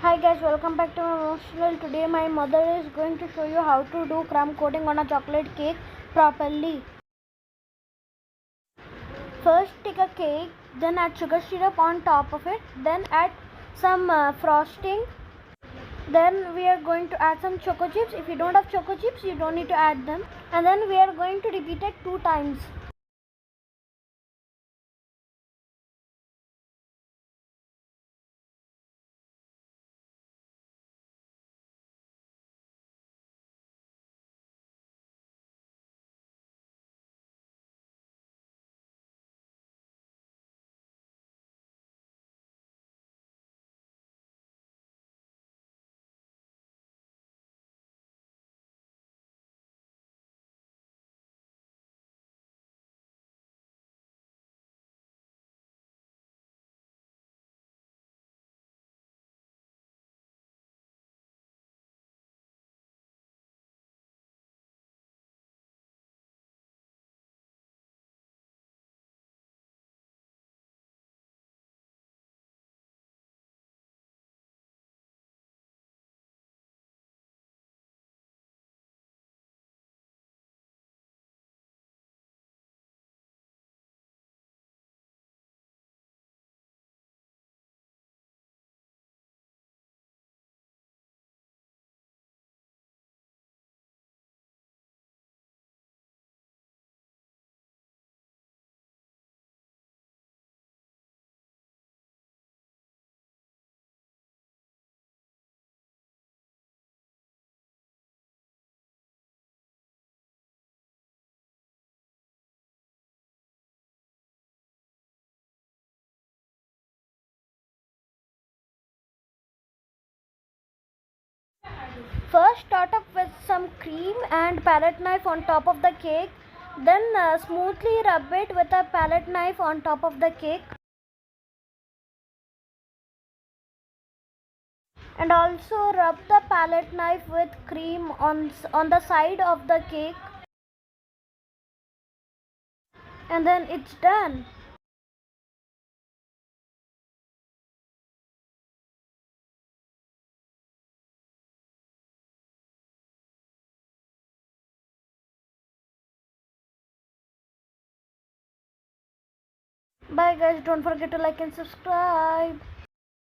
Hi guys, welcome back to my emotional. Today my mother is going to show you how to do crumb coating on a chocolate cake properly. First take a cake, then add sugar syrup on top of it, then add some frosting. Then we are going to add some choco chips. If you don't have choco chips, you don't need to add them. And then we are going to repeat it 2 times. First start up with some cream and palette knife on top of the cake. Then smoothly rub it with a palette knife on top of the cake. And also rub the palette knife with cream on the side of the cake, and then it's done. Bye guys, don't forget to like and subscribe.